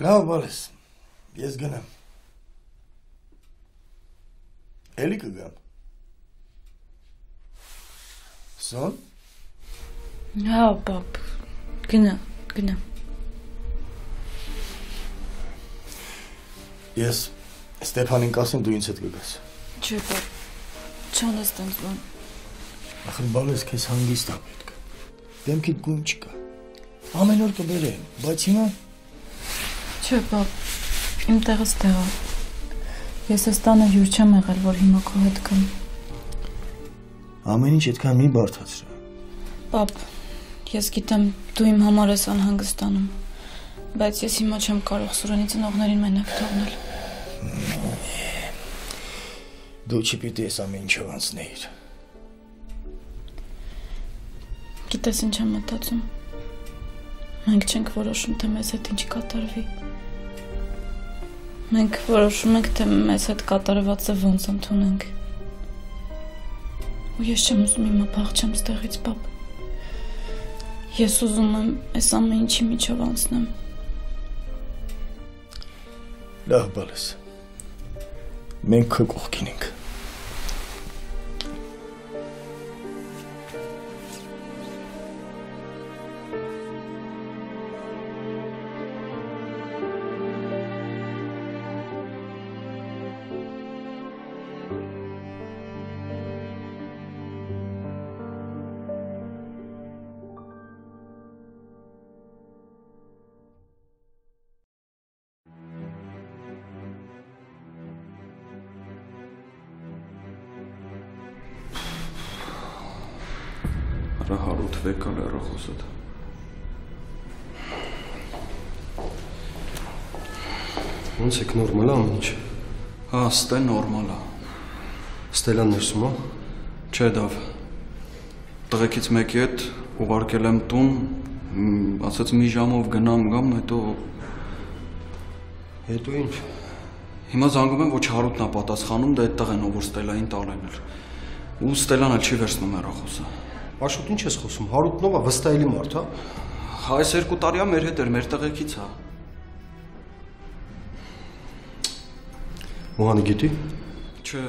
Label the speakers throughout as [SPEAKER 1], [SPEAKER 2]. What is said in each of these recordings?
[SPEAKER 1] Լավ, բալես, ես գնամ։ Էլի կգամ։ Սոն։
[SPEAKER 2] Հա, պապ, գնա։
[SPEAKER 1] Ես Ստեփանին կասեմ դու ինձ հետ կգաս։
[SPEAKER 2] Չէ, պապ, չան ես տենց բան։
[SPEAKER 1] Ախր բալես քեզ հանգիստ ա պետք։ Դեմքիդ գույն չկա։ Ամեն օր կբերեմ, բայց հիմա
[SPEAKER 2] Չէ, պապ, իմ տեղս տեղա։ Ես այս տանը հյուր չեմ եղել, որ հիմա քո հետ կամ։
[SPEAKER 1] Ամեն ինչ այդքան մի բարդացրա։
[SPEAKER 2] Պապ, ես գիտեմ դու իմ համար ես անհանգստանում, բայց ես հիմա չեմ կարող Սուրենի ծնողներին մենակ թողնել։
[SPEAKER 1] Դու չպիտի ես ամեն ինչով անցնեիր։
[SPEAKER 2] Գիտես ինչ եմ մտածում։ Մենք չենք որոշում, թե մեզ հետ ինչ կատարվի։ Մենք որոշում ենք, թե մեզ հետ կատարվածը ոնց ընդունենք։ Ու ես չեմ ուզում հիմա փախչեմ ստեղից, պապ։ Ես ուզում եմ այս ամեն ինչի միջով անցնեմ։
[SPEAKER 1] Լավ, բալես։ Մենք քո կողքին ենք։
[SPEAKER 3] Հարութ վեկալ հեռախոսդ։
[SPEAKER 4] Ոնց եք նորմալ ամեն ինչ։
[SPEAKER 3] Հա, ստե նորմալ է։
[SPEAKER 4] Ստելան ներսում է։
[SPEAKER 3] Չէ, դավ։ Տղեկից մեկի հետ ուղարկել եմ տուն, ասաց մի ժամով գնամ,
[SPEAKER 4] հետո ինչ։
[SPEAKER 3] Հիմա զանգում եմ, ոչ Հարութն է պատասխանում, դա այդ տղեն, որ Ստելային տալեն էր։ Ու Ստելան էլ չի վերցնում հեռախոսը։
[SPEAKER 4] Աշոտ ինչ ես խոսում, Հարութնով է վստահելի մարդ, հա։
[SPEAKER 3] Հա, այս 2 տարի է մեր հետ էր, մեր տղեկից է։
[SPEAKER 4] Մոհանը գիտի։
[SPEAKER 3] Չէ,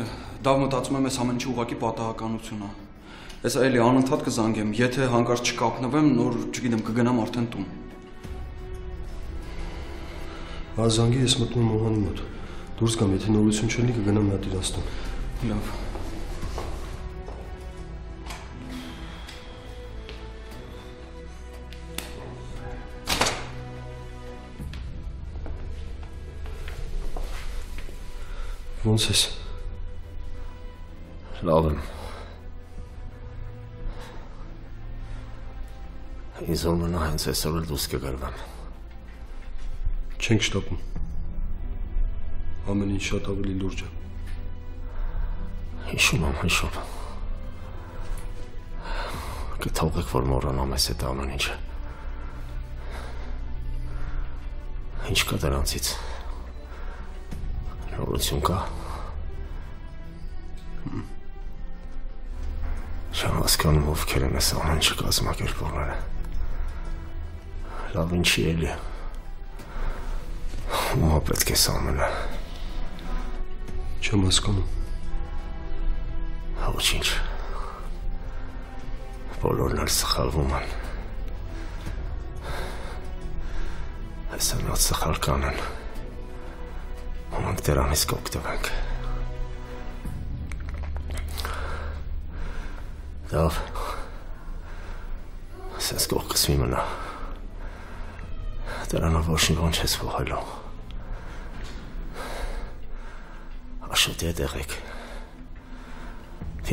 [SPEAKER 3] դա մտածում եմ, այս ամեն ինչի ուղղակի պատահականություն է։ Ես էլի անընդհատ կզանգեմ, եթե հանկարծ չկապնվեմ, նոր, չգիտեմ, կգնամ արդեն տուն։
[SPEAKER 4] Հա, զանգի ես մտնում Մոհանի մոտ։ Դուրս գամ, եթե նորություն չլինի, կգնամ նա դիրաստուն։
[SPEAKER 3] Լավ։
[SPEAKER 4] Ոնց ես։
[SPEAKER 5] Լավ եմ։ Ինձ որ մնա հենց այսօր էլ դուրս կգրվեմ։
[SPEAKER 4] Չենք շտապում։ Ամեն ինչ շատ ավելի լուրջ է։
[SPEAKER 5] Հիշում եմ։ Կթողեք, որ մոռանամ այս այդ ամեն ինչը։ Ինչ կա դրանցից։ Նորություն կա։ Չեմ հասկանում ովքեր են այս ամեն ինչը կազմակերպողները։ Լավ ինչի էլի։ Ումա պետք է սամենը։
[SPEAKER 4] Չեմ հասկանում։
[SPEAKER 5] Ոչինչ։ Բոլորն էլ սխալվում են։ Այսօր նա սխալ կանեն։ Մենք դրանից կօգտվենք։ Լավ։ Սենց կողքս մի մնա։ Դրանով ոչ մի բան չես փոխելու։ Աշոտի հետ եղեք։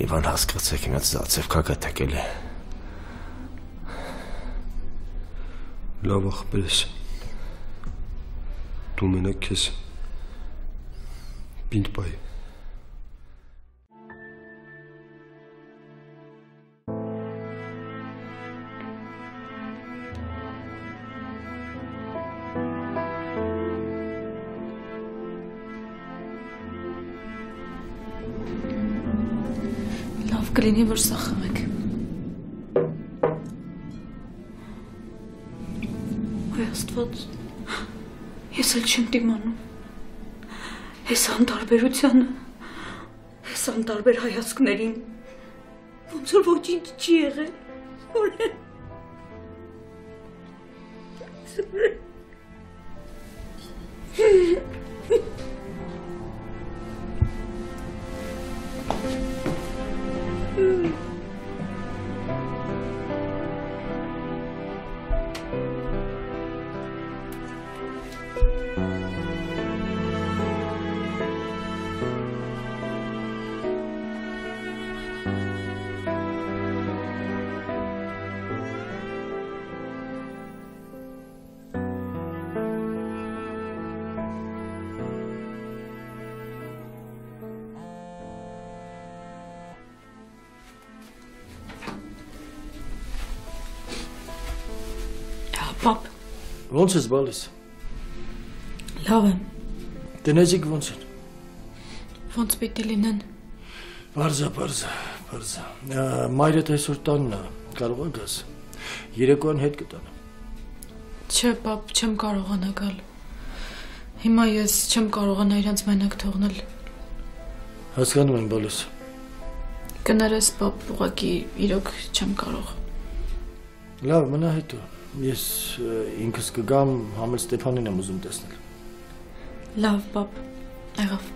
[SPEAKER 5] Իվան հասկացեք ինձ ծածև կագատեք էլի։
[SPEAKER 4] Լավ ախպերս։ Դու մենակ քեզ պինդ պայ։
[SPEAKER 2] Լավ կլինի, որ սա խմեք։ Ոյ Աստված, ես Ես էլ չեմ դիմանում։ Ես անտարբերությանը, ես անտարբեր հայացքներին, ոնց որ ոչինչ չի եղել, Սուրեն։ Սուրեն։ Պապ,
[SPEAKER 1] Ոնց ես բալիս։
[SPEAKER 2] լավ եմ,
[SPEAKER 1] Տնեցիք ոնց են։
[SPEAKER 2] ոնց պիտի լինեն։
[SPEAKER 1] Պարզա։ Մայրդ այսօր տանն է, կարող է գաս։ Երեկոյան հետ կտանեմ։
[SPEAKER 2] Չէ, պապ, չեմ կարողանա գալ։ Հիմա ես չեմ կարողանա իրենց մենակ թողնել։
[SPEAKER 1] Հասկանում եմ բալիս։
[SPEAKER 2] Կներես, պապ, ուղղակի իրոք չեմ կարող։
[SPEAKER 1] Լավ, մնա հետո։ Ես ինքս կգամ, համել Ստեփանին եմ ուզում տեսնել։
[SPEAKER 2] Լավ, պապ, եղավ։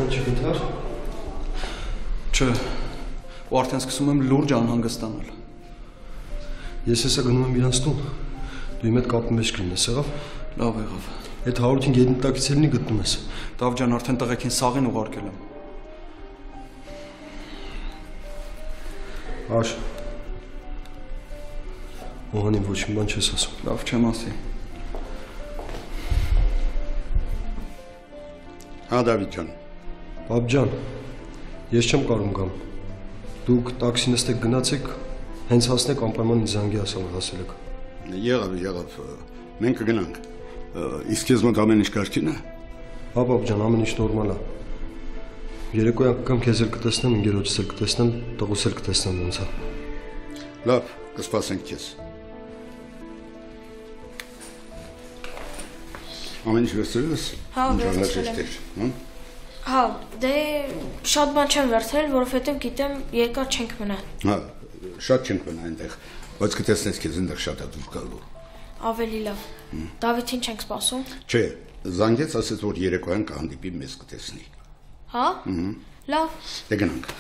[SPEAKER 4] Չգտար։
[SPEAKER 3] Չէ, ու արդեն սկսում եմ լուրջ անհանգստանալ։
[SPEAKER 4] Ես հեսա գնում եմ իրանց տուն։ Դու իմ հետ կապի մեջ կլինես, եղավ։
[SPEAKER 3] Լավ եղավ։
[SPEAKER 4] Այդ 100-ին գետնտակից էլի գտնում ես։
[SPEAKER 3] Դավջան արդեն տղեկին սաղին ուղարկել եմ։
[SPEAKER 4] Աշ։ Մոհանին ոչ մի բան չես ասում։
[SPEAKER 3] Լավ չեմ ասի։
[SPEAKER 6] Հա Դավիթ ջան։
[SPEAKER 4] Պապ ջան, ես չեմ կարող գամ։ Դուք տաքսի նստեք գնացեք, հենց հասնեք անպայման ինձ զանգի ասել եք։
[SPEAKER 6] Եղավ։ Մենք կգնանք։ Իսկ ես մոտ ամեն ինչ կարգին է։
[SPEAKER 4] Հա պապ ջան, ամեն ինչ նորմալ է։ Երեկոյան կգամ քեզ էլ կտեսնեմ, ինգերոջս էլ կտեսնեմ, տղուս էլ կտեսնեմ ոնց է։
[SPEAKER 6] Լավ, կսպասենք քեզ։ Ամեն ինչ վերցրել ես։
[SPEAKER 7] Հա, վերցրել եմ։ Հա, դե շատ բան չեմ վերցրել, որովհետև գիտեմ երկար չենք մնա։
[SPEAKER 6] Հա, շատ չենք մնա այնտեղ, բայց կտեսնես քեզ այնտեղ շատ է դուր գալու։
[SPEAKER 7] Ավելի լավ։ Դավիթին չենք սպասում։
[SPEAKER 6] Չէ, զանգեց, ասեց որ երեկոյան կհանդիպի մեզ կտեսնի։
[SPEAKER 7] Հա։ Լավ։
[SPEAKER 6] Դե գնանք։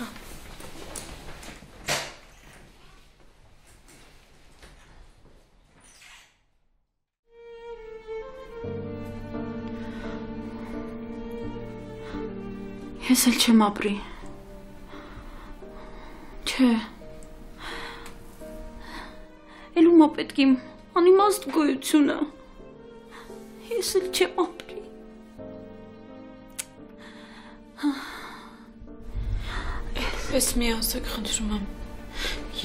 [SPEAKER 2] Ես էլ չեմ ապրի։ Չէ։ Էլ ումա պետք իմ անիմաստ գոյությունը։ Ես էլ չեմ ապրի։ Պես մի ասեք, խնդրում եմ։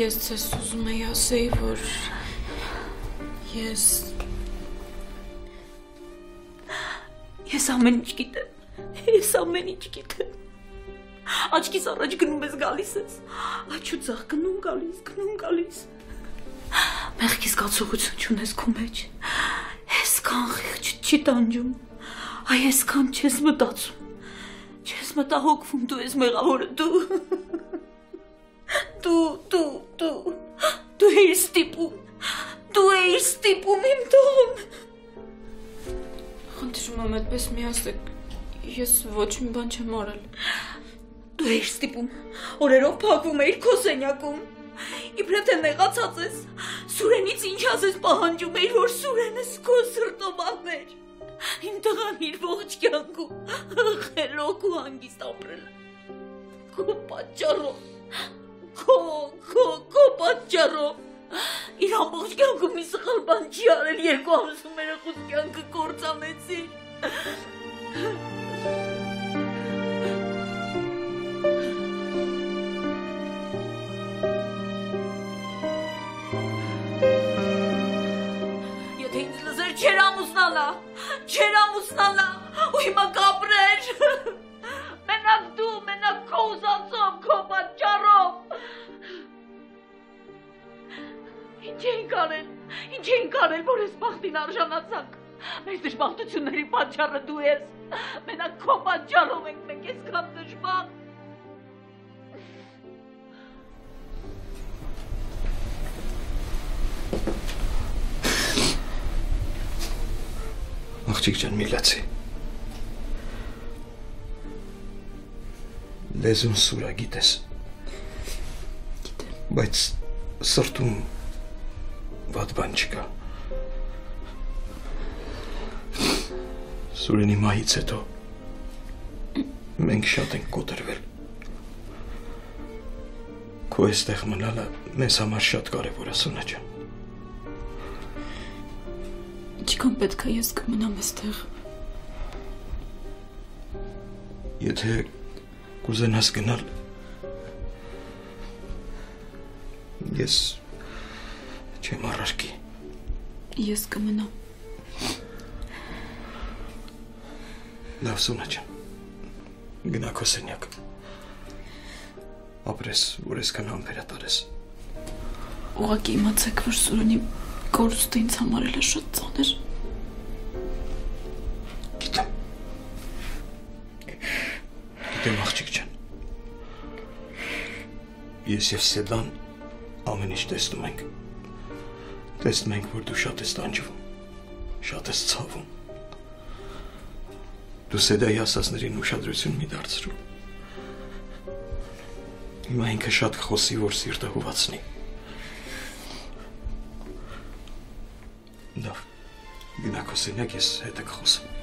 [SPEAKER 2] Ես ձեզ ուզում եի ասեի, որ ես ամեն ինչ գիտեմ։ Ես ամեն ինչ գիտեմ։ Աչքիս առաջ գնում ես գալիս ես։ Աչու ձախ գնում գալիս։ Մեղքի զգացողություն չունես քո մեջ։ Այսքան խիղճ չի տանջում։ Այ այսքան չես մտածում։ Չես մտահոգվում, դու ես մեղավորը, դու էիր ստիպում իմ տողում։ Խնդրում եմ այդպես մի ասեք, ես ոչ մի բան չեմ արել։ Դու էիր ստիպում, օրերով փակվում էիր քո սենյակում, իբրև թե նեղացած ես, Սուրենից ինչ ասես պահանջում էիր, որ Սուրենս քո սրտով աներ։ Իմ տղան իր ողջ կյանքում խելոք ու հանգիստ ապրել է։ Քո պատճառով, քո պատճառով։ Իր ամբողջ կյանքում մի սխալ բան չի արել, 2 ամսում երեխուս կյանքը կործանեցիր։ Չեր ամուսնալա ու հիմա կապրեր։ Մենակ դու, մենակ քո ուզածով, քո պատճառով։ Ինչ էին կարել, որ ես բախտին արժանացանք։ Մեր դժբախտությունների պատճառը դու ես։ Մենակ քո պատճառով ենք մենք այսքան դժբախտ։
[SPEAKER 1] Աղջիկ ջան, մի լացի։ Լեզուն սուրա գիտես։
[SPEAKER 2] Գիտեմ։
[SPEAKER 1] Բայց սրտում վատ բան չկա։ Սուրենի մահից հետո մենք շատ ենք կոտրվել։ Քո այստեղ մնալը մեզ համար շատ կարևոր է, Սոնա ջան։
[SPEAKER 2] Ինչքան պետք է ես կմնամ այստեղ։
[SPEAKER 1] Եթե կուզենաս գնալ, ես չեմ առարկի։
[SPEAKER 2] Ես կմնամ։
[SPEAKER 1] Լավ, Սոնա ջան, գնա քո սենյակ։ Ապրես, որ այսքան համբերատար ես։
[SPEAKER 2] Ուղղակի իմացեք, որ Սուրենի կորուստը ինձ համար էլ է շատ ծանր։
[SPEAKER 1] Գիտեմ, աղջիկ ջան։ Ես և Սեդան ամեն ինչ տեսնում ենք։ Տեսնում ենք, որ դու շատ ես տանջվում, շատ ես ցավում։ Դու Սեդայի ասածներին ուշադրություն մի դարձրու։ Հիմա ինքը շատ կխոսի, որ սիրտը հուվացնի։ Լավ, գնա քո սենյակ, ես հետը կխոսեմ։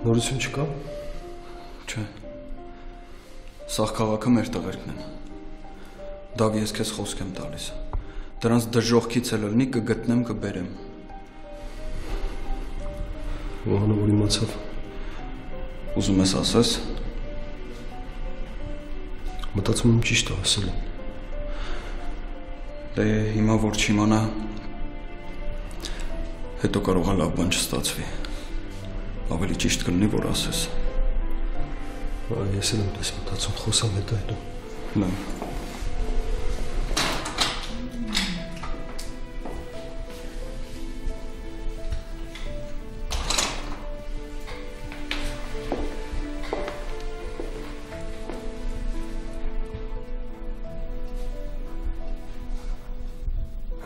[SPEAKER 4] Նորություն չկա։
[SPEAKER 3] Չէ։ Սաղ քաղաքը մեր տղերքն են։ Դավ ես քեզ խոսք եմ տալիս։ Դրանց դժողքից էլ լինի կգտնեմ, կբերեմ։
[SPEAKER 4] Վահանը որ իմացավ։
[SPEAKER 3] Ուզում ես ասես։
[SPEAKER 4] Մտածում եմ ճիշտ է ասել։
[SPEAKER 3] Դե հիմա որ չիմանա, հետո կարող է լավ բան չստացվի։ Ավելի ճիշտ կլինի, որ ասես։
[SPEAKER 4] Ես էլ եմ դες մտածում, խոսամ հետո հետո։
[SPEAKER 3] Լավ։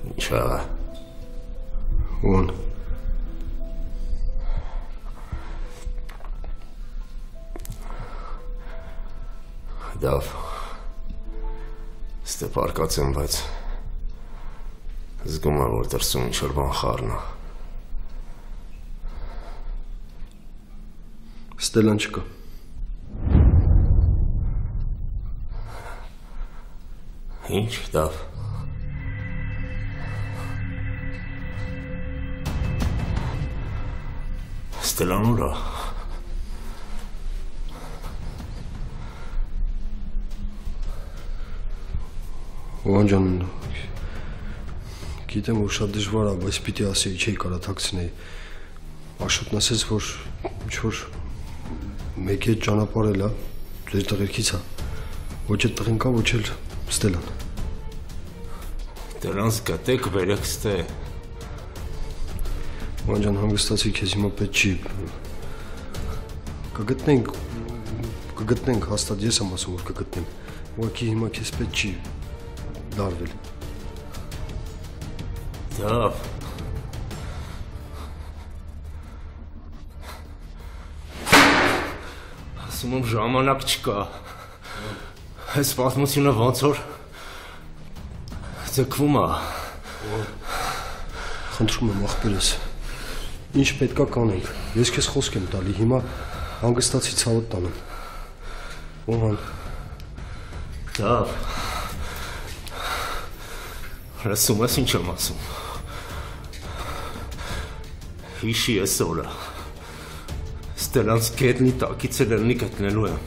[SPEAKER 5] Ինչ աղա։
[SPEAKER 4] Ուն։
[SPEAKER 5] Դավ, ստե պարկած եմ, բայց զգում եմ, որ դրսում ինչ-որ բան խառն է։
[SPEAKER 4] Ստելան չկա։
[SPEAKER 5] Ինչ, Դավ։ Ստելան ուր է։
[SPEAKER 4] Վահան ջան, գիտեմ, որ շատ դժվար է, բայց պիտի ասեի, չէի կարա թաքցնեի։ Աշոտն ասեց, որ ինչ-որ մեկի հետ ճանապարհել է, ձեր տղերքից է։ Ոչ այդ տղին կա, ոչ էլ Ստելան։
[SPEAKER 5] Դրանց գտեք, վերեք ստե։
[SPEAKER 4] Վահան ջան, հանգստացի, քեզ հիմա պետք չի։ Կգտնենք հաստատ ես եմ ասում որ կգտնեմ։ Ուղղակի հիմա քեզ պետք չի դարվել։
[SPEAKER 5] Դավ։ Ասում եմ ժամանակ չկա։ Այս պատմությունը ոնց որ ձգվում է։
[SPEAKER 4] Խնդրում եմ աղբերս։ Ինչ պետքա կանենք։ Ես քեզ խոսք եմ տալի, հիմա հանգստացի ցավդ տանեմ։ Օհան։
[SPEAKER 5] Դավ։ Լսում ես ինչ եմ ասում։ Հիշի ես օրը։ Ստելանց գետնի տակից լեռնի գտնելու եմ։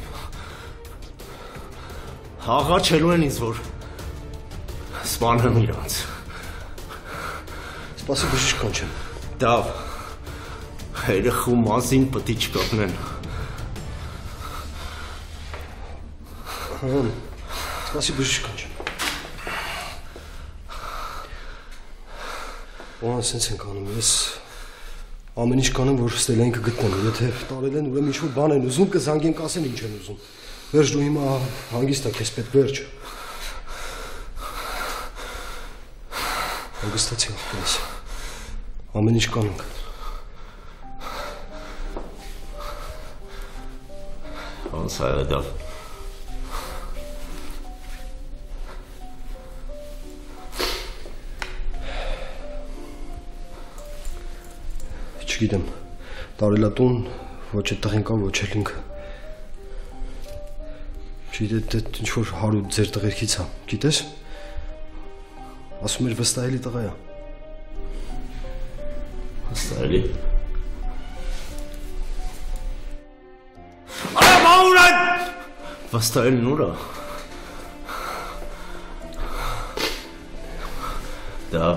[SPEAKER 5] Հաղաչելու են ինձ որ սպանեմ իրանց։
[SPEAKER 4] Սպասի բժիշկ կանչեմ։
[SPEAKER 5] Դավ։ Երեխու մազին պտի չկապնեն։
[SPEAKER 4] Սպասի բժիշկ կանչեմ։ Օհան սենց ենք անում, ես ամեն ինչ կանեմ, որ Ստելային կգտնեմ, եթե տարել են, ուրեմն ինչ-որ բան են ուզում, կզանգեն կասեն ինչ են ուզում։ Վերջ դու հիմա հանգիստ ա, քեզ պետք վերջ։ Հանգստացի աղբերս, ամեն ինչ կանենք։
[SPEAKER 5] Ոնց է Դավ։
[SPEAKER 4] Չգիտեմ, տարելատուն, ոչ է տղեն կա, ոչ էլ ինքը։ Չգիտեմ, ինչ-որ հարուտ ձեր տղերքից է, գիտես։ Ասում էր վստահելի տղա է։
[SPEAKER 5] Վստահելի։ Արա մաուրան! Վստահելն ուր է։ Դավ։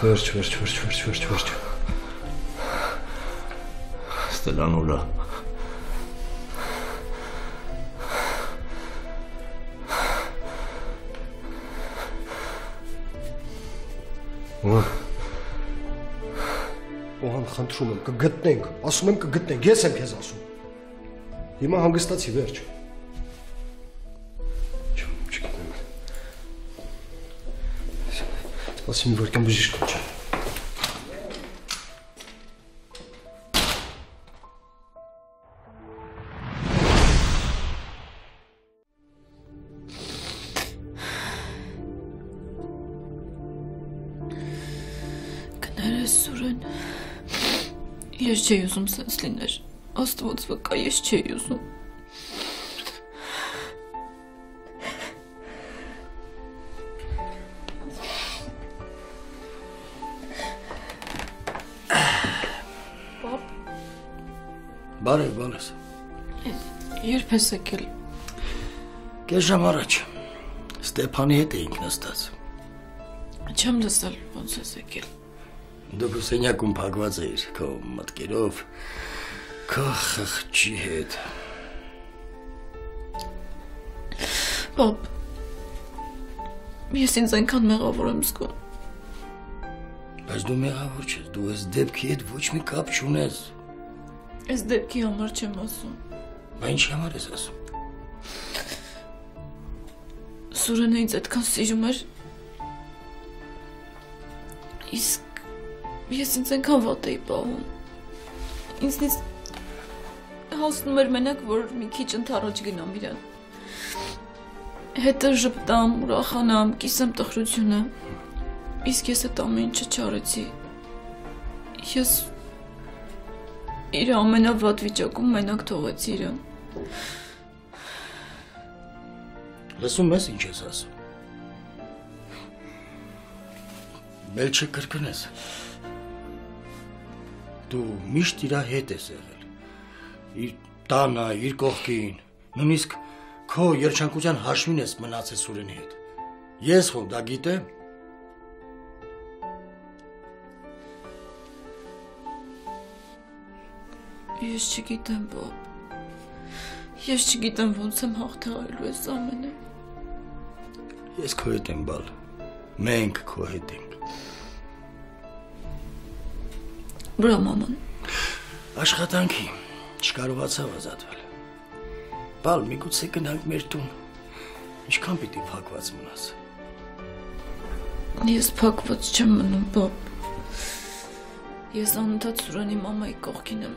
[SPEAKER 4] Վերջ։
[SPEAKER 5] Ստելան ուր է։
[SPEAKER 4] Օհան, խնդրում եմ, կգտնենք, ասում եմ կգտնենք, ես եմ քեզ ասում։ Հիմա հանգստացի, վերջ։ Չգիտեմ։ Սպասի մի որ կան բժիշկ կանչեմ։
[SPEAKER 2] Սուրեն, ես չէի ուզում սենց լիներ, աստված վկա, ես չէի ուզում։ Պապ։
[SPEAKER 1] Բարև, բանես։
[SPEAKER 2] Երբ ես եկել։
[SPEAKER 1] Կես ժամ առաջ, Ստեփանի հետ էինք նստած։
[SPEAKER 2] Չեմ լսել, ոնց ես եկել։
[SPEAKER 1] Դու սենյակում փակված էիր, քո մտքերով, քո խղճի հետ։
[SPEAKER 2] Պապ, ես ինձ այնքան մեղավոր եմ զգում։
[SPEAKER 1] Բայց դու մեղավոր չես, դու այս դեպքի հետ ոչ մի կապ չունես։
[SPEAKER 2] Այս դեպքի համար չեմ ասում։
[SPEAKER 1] Բա ինչի համար ես ասում։
[SPEAKER 2] Սուրենը ինձ այդքան սիրում էր։ Իսկ ես ինձ այնքան վատ էի պահում։ Ինձնից հասնում էր մենակ, որ մի քիչ ընդառաջ գնամ իրան։ Հետը ժպտամ, ուրախանամ, կիսեմ տխրությունը։ Իսկ ես այդ ամեն ինչը չարեցի։ Ես իր ամենավատ վիճակում մենակ թողեցի իրան։
[SPEAKER 1] Լսում ես ինչ ես ասում։ Մել չկրկնես։ Դու միշտ իր հետ ես եղել։ Իր տանը, իր կողքին, նույնիսկ քո երջանկության հաշվին ես մնացել Սուրենի հետ։ Ես խո դա գիտեմ։
[SPEAKER 2] Ես չգիտեմ, պապ։ Ես չգիտեմ ոնց եմ հաղթահարելու այս ամենը։
[SPEAKER 1] Ես քո հետ եմ բալ։ Մենք քո հետ ենք։
[SPEAKER 2] Բրա մաման։
[SPEAKER 1] Աշխատանքի չկարողացավ ազատվել։ Բալ, միգուցե գնանք մեր տուն։ Ինչքան պիտի փակված մնաս։
[SPEAKER 2] Ես փակված չեմ մնում, բաբ։ Ես անընդհատ Սուրենի մամայի կողքին եմ։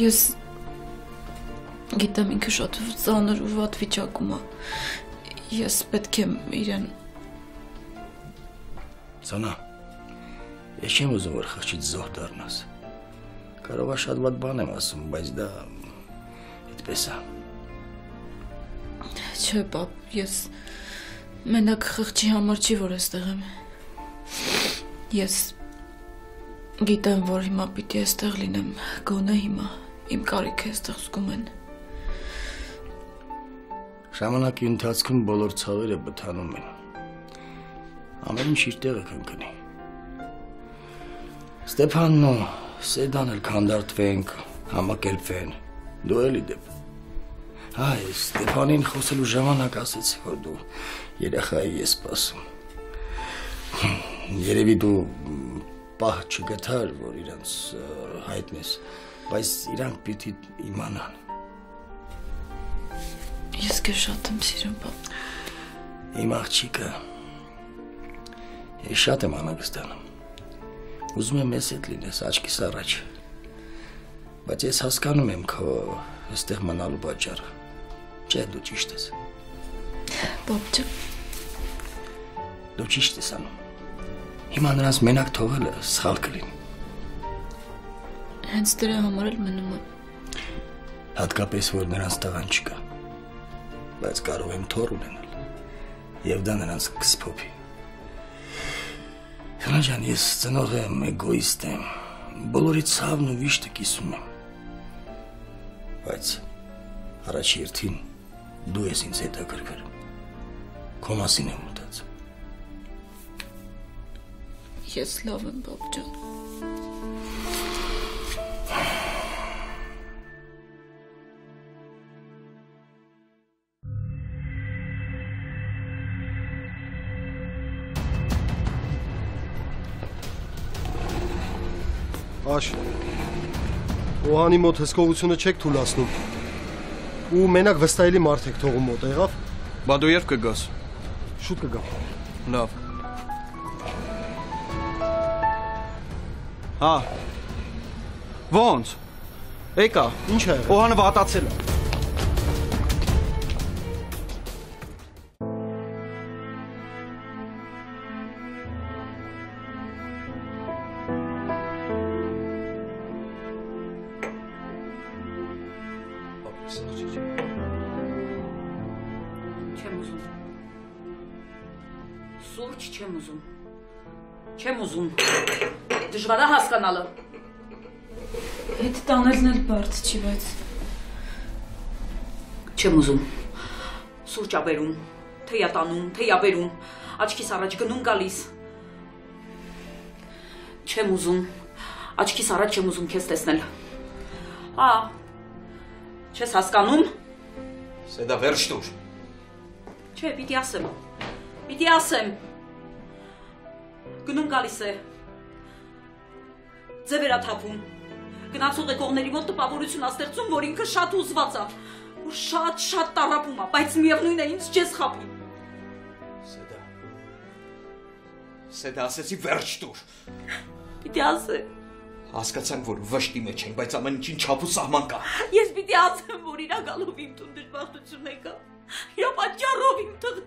[SPEAKER 2] Ես գիտեմ ինքը շատ ծանր ու վատ վիճակում է։ Ես պետք է իրեն։
[SPEAKER 1] Սոնա, ես չեմ ուզում որ խղճից զոհ դառնաս։ Կարող է շատ վատ բան եմ ասում, բայց դա այդպես է։
[SPEAKER 2] Չէ, բաբ, ես մենակ խղճի համար չի որ այստեղ եմ։ Ես գիտեմ, որ հիմա պիտի այստեղ լինեմ, գոնե հիմա իմ կարիքը այստեղ զգում են։
[SPEAKER 1] Ժամանակի ընթացքում բոլոր ցավերը բթանում են։ Ամեն ինչ իր տեղը կընկնի։ Ստեփանն ու Սեդան էլ քանդարտվենք, համակերպվեն, դու էլի դեպ։ Այ, Ստեփանին խոսելու ժամանակ ասեցի, որ դու երեխայի ես սպասում։ Երևի դու պահ չգտար, որ իրանց հայտնես, բայց իրանք պիտի իմանան։
[SPEAKER 2] Ես քեզ շատ եմ սիրում, բաբ։
[SPEAKER 1] Իմ աղջիկը, ես շատ եմ անհանգստանում։ Ուզում եմ ես հետ լինես աչքիս առաջ, բայց ես հասկանում եմ քո այստեղ մնալու պատճառը։ Չէ, դու ճիշտ ես։
[SPEAKER 2] Բաբ ջան։
[SPEAKER 1] Դու ճիշտ ես անում։ Հիմա նրանց մենակ թողելը սխալ կլինի։
[SPEAKER 2] Հենց դրա համար էլ մնում եմ։
[SPEAKER 1] Հատկապես որ նրանց տղան չկա, բայց կարող եմ թոր ունենալ, եւ դա նրանց կսփոփի։ Հրանջան, ես ծնող եմ, էգոիստ եմ, բոլորի ցավն ու վիշտը կիսում եմ, բայց առաջի երթին դու ես ինձ հետաքրքրում, քո մասին եմ մտածում։
[SPEAKER 2] Ես լավ եմ, բաբ ջան։
[SPEAKER 4] Աշ, Օհանի մոտ հսկողությունը չեք թուլացնում, ու մենակ վստահելի մարդ եք թողում մոտ, եղավ։
[SPEAKER 3] Բա դու երբ կգաս։
[SPEAKER 4] Շուտ կգամ։
[SPEAKER 3] Լավ։ Հա։ Ոնց։ Եկա։
[SPEAKER 4] Ինչ է եղել։
[SPEAKER 3] Օհանը վատացել է։
[SPEAKER 8] Սուրճ չեմ ուզում, դժվար է հասկանալը։
[SPEAKER 2] Հետ տանելն էլ բարդ չի, բայց
[SPEAKER 8] Չեմ ուզում, սուրճ աբերում, թեյատանում, թեյաբերում, աչքիս առաջ գնում գալիս։ Չեմ ուզում, աչքիս առաջ չեմ ուզում քեզ տեսնել։ Հա, չես հասկանում։
[SPEAKER 3] Սեդա վերջ տուր։
[SPEAKER 8] Չէ, պիտի ասեմ, գնում գալիս է, ձևերա թափում, գնացող եկողների մոտ տպավորություն աստեղծում, որ ինքը շատ ուզված է, ու շատ տառապում է, բայց միևնույն է ինձ չես խաբի։
[SPEAKER 3] Սեդա ասեցի վերջ տուր։
[SPEAKER 8] Պիտի ասեմ։
[SPEAKER 3] Հասկացանք, որ վշտի մեջ ենք, բայց ամեն ինչին չափ ու սահման կա։
[SPEAKER 8] Ես պիտի ասեմ, որ իրակալով իմ տուն դժբախտություն եկա, իրա պատճառով իմ տղ։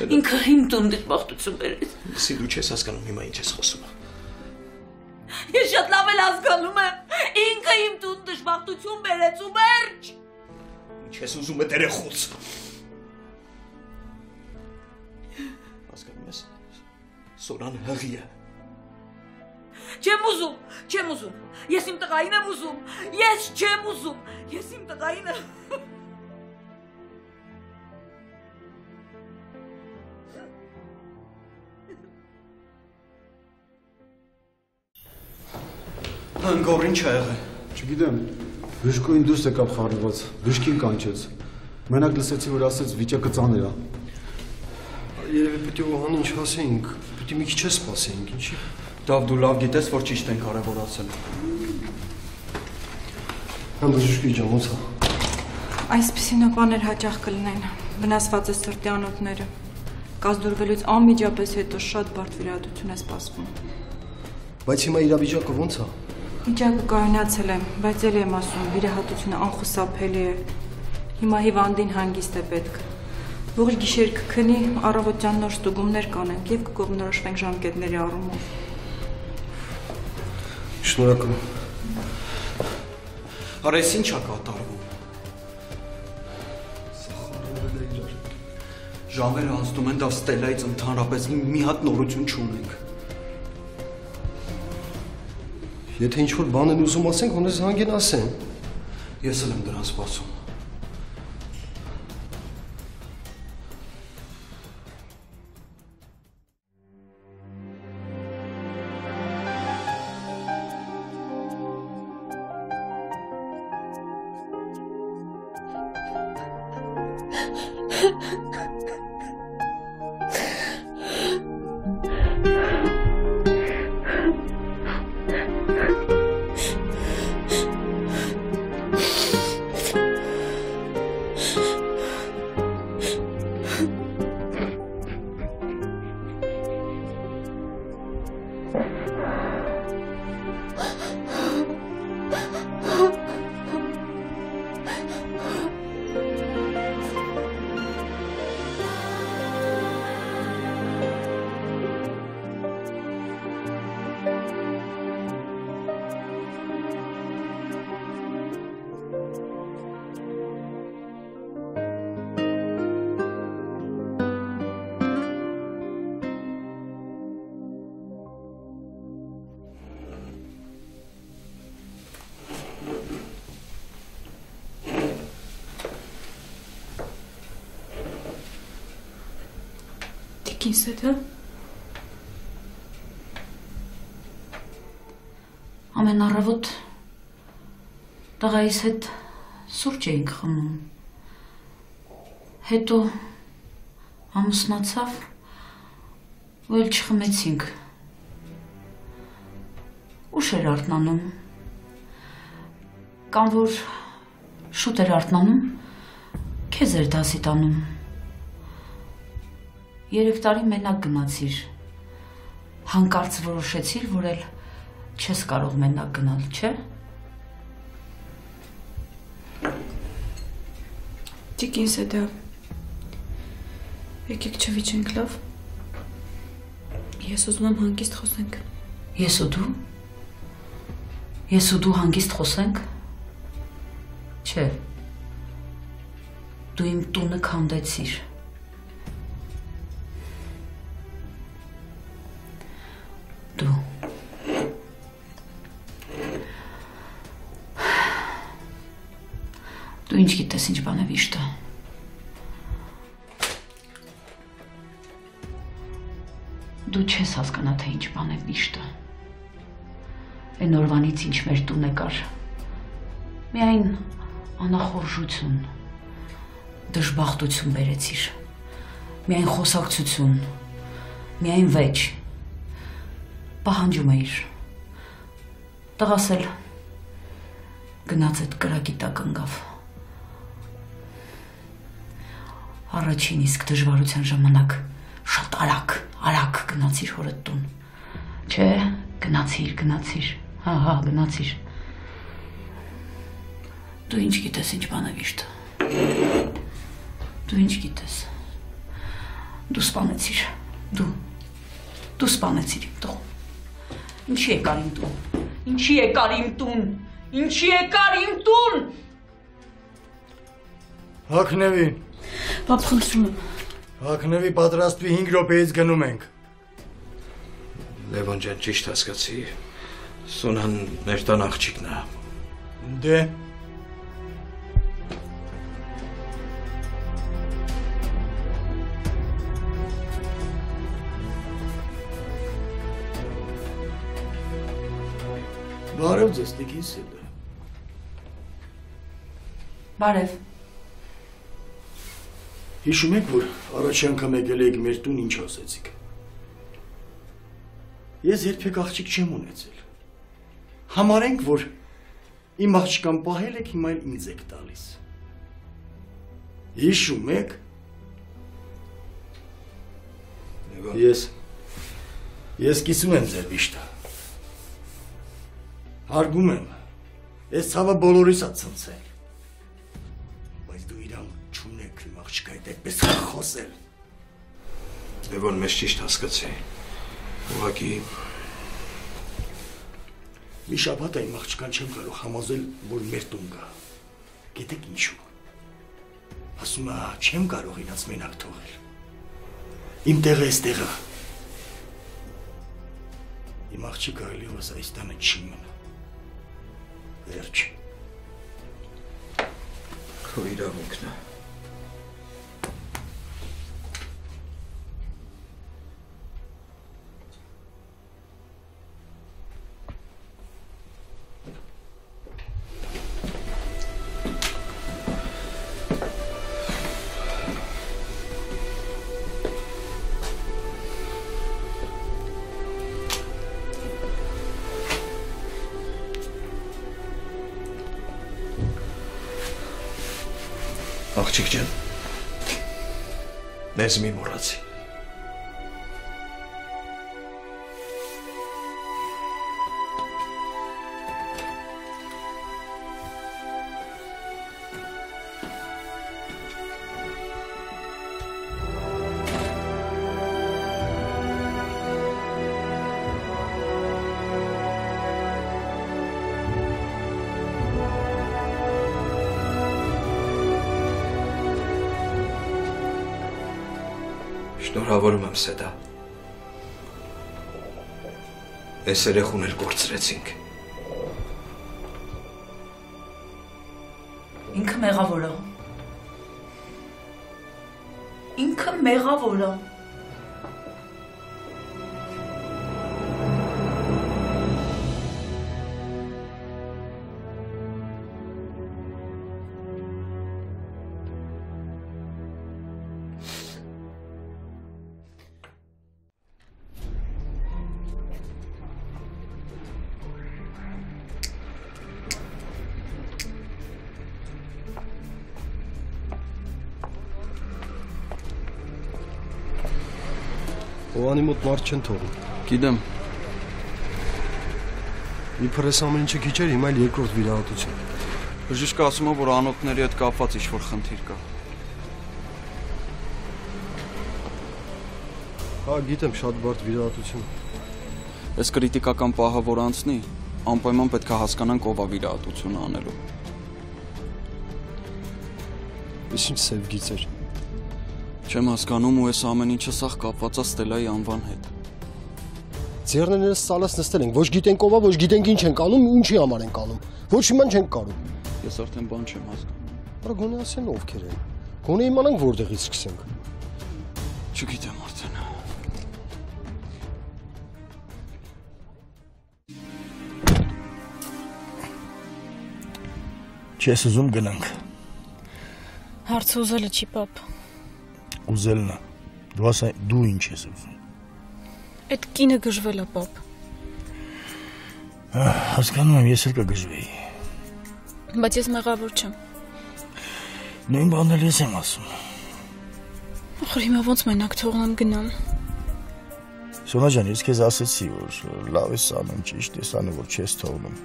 [SPEAKER 8] Ինքը իմ տուն դժբախտություն բերեց։
[SPEAKER 3] Սի դու չես հասկանում հիմա ինչ ես խոսում։
[SPEAKER 8] Ես շատ լավ էլ հասկանում եմ, ինքը իմ տուն դժբախտություն բերեց ու վերջ։
[SPEAKER 3] Ինչ ես ուզում է երեխուց։ Հասկանում ես, Սորան հղի է։
[SPEAKER 8] Չեմ ուզում, ես իմ տղային եմ ուզում, ես չեմ ուզում, ես իմ տղային եմ։
[SPEAKER 3] Գորին չի եղել։
[SPEAKER 9] Չգիտեմ, բժշկուին դուրս եկավ խառնված, բժշկին կանչեց։ Մենակ լսեցի, որ ասեց վիճակը ծանր է։
[SPEAKER 4] Երևի պիտի Օհանին ինչ ասեինք, պիտի մի քիչ սպասեինք, ինչի։
[SPEAKER 3] Դավ դու լավ գիտես, որ ճիշտ են կարևորացել։
[SPEAKER 4] Բժշկի ջան, ո՞նց է։
[SPEAKER 2] Այսպիսի նոպաներ հաճախ կլինեն, վնասված է սրտի անոթները։ Կազդուրվելուց անմիջապես հետո շատ բարդ վիրահատություն է սպասվում։
[SPEAKER 4] Բայց հիմա իրավիճակը ո՞նց է։
[SPEAKER 2] Վիճակը կայունացել է, բայց ելի եմ ասում, վիրահատությունը անխուսափելի է։ Հիմա հիվանդին հանգիստ է պետք։ Ողջ գիշեր կքնի, առավոտյան նոր ստուգումներ կանենք և կկողմնորոշվենք ժամկետների առումով։
[SPEAKER 4] Շնորհակալ եմ։
[SPEAKER 3] Արա, ես ինչ է կատարվում։ Ժամերը անցնում են, դա Ստելայից ընդհանրապես մի հատ նորություն չունենք։
[SPEAKER 4] Եթե ինչ-որ բան են ուզում ասենք, հոնես հանգեն ասեն։
[SPEAKER 3] Ես էլ եմ դրան սպասում։
[SPEAKER 8] Ինձ ամեն առավոտ տղայիս հետ սուրճ էինք խմում, հետո ամուսնացավ ու էլ չխմեցինք, ուշ էր արթնանում, կամ որ շուտ էր արթնանում, քեզ էր դասի տանում, 3 տարի մենակ գնացիր, հանկարծ որոշեցիր, որ էլ չես կարող մենակ գնալ, չէ՞։
[SPEAKER 2] Տիկին Սեդա, եկեք չվիճենք, լավ։ Ես ուզում եմ հանգիստ խոսենք։
[SPEAKER 8] Ես ու դու։ Ես ու դու հանգիստ խոսենք։ Չէ։ Դու իմ տունը քանդեցիր։ Դու ինչ գիտես ինչ բան է վիշտը։ Դու չես հասկանա, թե ինչ բան է վիշտը։ Այն օրվանից ինչ մեր տուն եկար։ Միայն անախորժություն, դժբախտություն բերեցիր։ Միայն խոսակցություն, միայն վեճ։ Պահանջում էիր։ Տղաս էլ գնաց այդ կրակի տակ ընկավ։ Առաջին իսկ դժվարության ժամանակ շատ արագ գնացիր հորդ տուն։ Չէ, գնացիր, հա, գնացիր։ Դու ինչ գիտես ինչ բան է վիշտը։ Դու ինչ գիտես։ Դու սպանեցիր, դու սպանեցիր իմ տղուն։ Ինչի եկար իմ տուն։ Ինչի եկար իմ տուն։
[SPEAKER 1] Հագնևի։
[SPEAKER 2] Պապ, խնդրում եմ։
[SPEAKER 1] Հագնևի պատրաստվի 5 րոպեից գնում ենք։
[SPEAKER 5] Լևոն ջան, ճիշտ հասկացի։ Սունան մեր տան աղջիկն է։
[SPEAKER 1] Դե։ Բարև ձեզ, տիկին Սեդա։
[SPEAKER 8] Բարև։
[SPEAKER 1] Հիշում եք, որ առաջի անգամ եկել եք մեր տուն ինչ ասեցիք։ Ես երբեք աղջիկ չեմ ունեցել։ Համարենք, որ Իմ աղջկան պահել եք, հիմա էլ ինձ եք տալիս։ Հիշում եք։ Ես կիսում եմ ձեր վիշտը։ Հարգում եմ, ես ցավը բոլորիս ա ցնցել։ Բայց դու իրան չունեք իմ աղջկա հետ այդպես խոսել։
[SPEAKER 10] Լևոն, մեզ ճիշտ հասկացի։ Ուղղակի
[SPEAKER 1] մի շաբաթ այն աղջկան չեմ կարող համոզել, որ մեր տուն գա։ Գիտեք ինչու։ Ասում է, չեմ կարող իրաց մենակ թողել։ Իմ տեղը էստեղ է։ Իմ աղջիկը այլևս այս տանը չի մնա։ Վերջ։
[SPEAKER 10] քո իրավունքն է։ Աղջիկ ջան, մեզ մի մոռացի։ Շնորհավորում եմ Սեդա։ Այս երեխուն էլ կորցրեցինք։
[SPEAKER 8] Ինքը մեղավոր է։ Ինքը մեղավոր է։
[SPEAKER 4] Հովանի մոտ մարդ չեն թողում։
[SPEAKER 3] Գիտեմ։
[SPEAKER 4] Իբր այս ամեն ինչը քիչ էր, հիմա էլ երկրորդ վիրահատություն։
[SPEAKER 3] Բժիշկը ասում է, որ անոթների հետ կապված ինչ-որ խնդիր կա։
[SPEAKER 4] Հա, գիտեմ, շատ բարդ վիրահատություն։
[SPEAKER 3] Այս կրիտիկական պահը որ անցնի, անպայման պետք է հասկանանք ով է վիրահատությունը անելու։
[SPEAKER 4] Իսկ ինչ սև գիծեր։
[SPEAKER 3] Չեմ հասկանում ու այս ամեն ինչը սաղ կապված է Ստելայի անվան հետ։
[SPEAKER 4] Ձեռներս սալած նստել ենք, ոչ գիտենք ով է, ոչ գիտենք ինչ ենք անում, ինչի համար ենք անում։ Ոչ մի բան չենք կարող։
[SPEAKER 3] Ես արդեն բան չեմ հասկանում։
[SPEAKER 4] Արա գոնե ասեն ովքեր են։ Գոնե իմանանք որտեղից սկսենք։
[SPEAKER 3] Չգիտեմ արդեն։
[SPEAKER 1] Չես ուզում գնանք։
[SPEAKER 2] Հարցը ուզելը չի, պապ։
[SPEAKER 1] Ուզելն է։ Դու ասա, դու ինչ ես ուզում։
[SPEAKER 2] Այդ կինը գժվել է, պապ։
[SPEAKER 1] Հասկանում եմ, ես էլ կգժվեի։
[SPEAKER 2] Բայց ես մեղավոր չեմ։
[SPEAKER 1] Նույն բանն էլ ես եմ ասում։
[SPEAKER 2] Ախր հիմա ոնց մենակ թողնեմ գնամ։
[SPEAKER 1] Սոնա ջան, ես քեզ ասեցի, որ լավ ես անում, ճիշտ ես անում, որ չես թողնում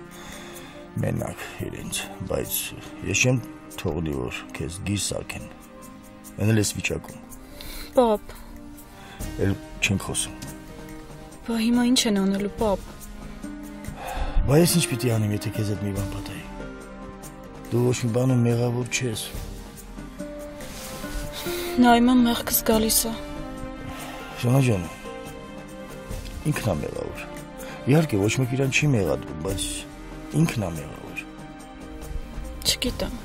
[SPEAKER 1] մենակ իրենց, բայց ես չեմ թողնի, որ քեզ գիր սարքեն։ Էնել ես վիճակում։
[SPEAKER 2] Պապ։
[SPEAKER 1] Էլ չենք խոսում։
[SPEAKER 2] Բա հիմա ինչ են անելու, պապ։
[SPEAKER 1] Բա ես ինչ պիտի անեմ, եթե քեզ այդ մի բան պատահի։ Դու ոչ մի բանում մեղավոր չես։
[SPEAKER 2] Նա իմ մեղքս գալիս է։
[SPEAKER 1] Սոնա ջան, ինքն է մեղավոր։ Իհարկե ոչ մեկ իրան չի մեղադրում, բայց ինքն է մեղավոր։
[SPEAKER 2] Չգիտեմ։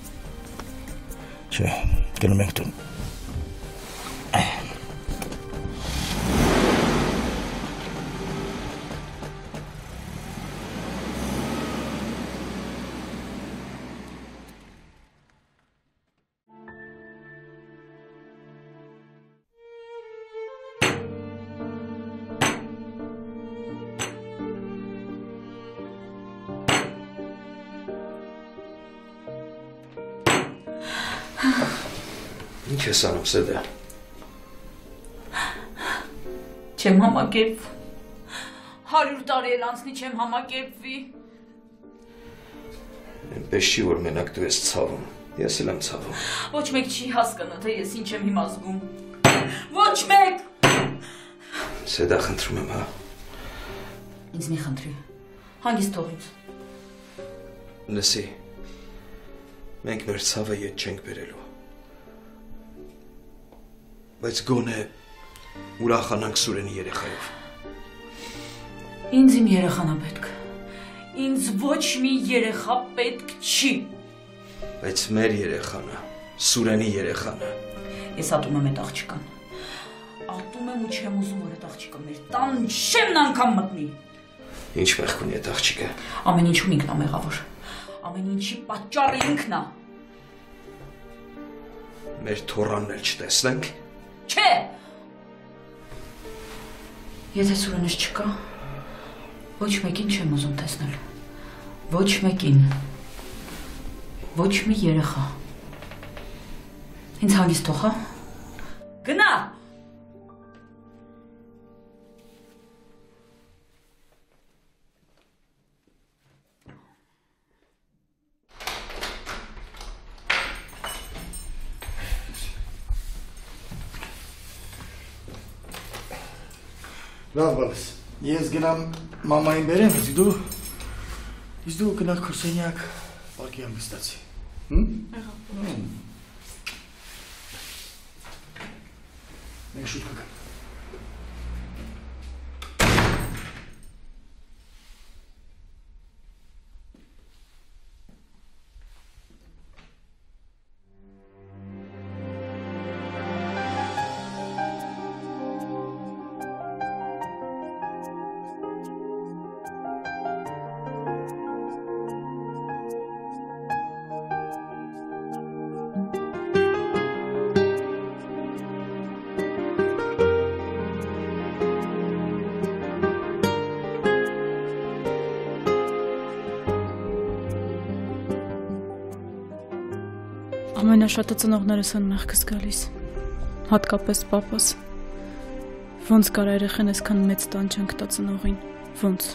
[SPEAKER 1] Չէ, գնում ենք տուն։
[SPEAKER 10] Ինչ ես անում, Սեդա։
[SPEAKER 8] Չեմ համակերպվում։ 100 տարի էլ անցնի չեմ համակերպվի։
[SPEAKER 10] Այնպես չի, որ մենակ դու ես ցավում։ Ես էլ եմ ցավում։
[SPEAKER 8] Ոչ մեկ չի հասկանա, թե ես ինչ եմ հիմա զգում։ Ոչ մեկ։
[SPEAKER 10] Սեդա, խնդրում եմ, հա։
[SPEAKER 8] Ինձ մի խնդրի։ Հանգիստ թող ինձ։
[SPEAKER 10] Լսի։ Մենք մեր ցավը ետ չենք բերելու։ Բայց գոնե ուրախանանք Սուրենի երեխայով։
[SPEAKER 8] Ինձ իմ երեխան է պետք։ Ինձ ոչ մի երեխա պետք չի։
[SPEAKER 10] Բայց մեր երեխան է, Սուրենի երեխան է։
[SPEAKER 8] Ես ատում եմ այդ աղջկան։ Ատում եմ ու չեմ ուզում, որ այդ աղջիկը մեր տան շեմն անգամ մտնի։
[SPEAKER 10] Ինչ մեղք ունի այդ աղջիկը։
[SPEAKER 8] Ամեն ինչում ինքն է մեղավոր։ Ամեն ինչի պատճառը ինքն է։
[SPEAKER 10] Մեր թորանն էլ չտեսնենք։
[SPEAKER 8] Չէ։ Եթե Սուրենս չկա, ոչ մեկին չեմ ուզում տեսնել։ Ոչ մեկին։ Ոչ մի երեխա։ Ինձ հանգիստ թող, հա։ Գնա։
[SPEAKER 1] Լավ բալես, ես գնամ մամային բերեմ, իսկ դու գնաք քո սենյակ, պարկի հանգստացի, Մենք շուտ կգանք։
[SPEAKER 11] Ամենաշատը ծնողներս են մեղքս գալիս, հատկապես պապաս, ոնց կարա երեխեն այսքան մեծ տանջանք տա ծնողին, ոնց։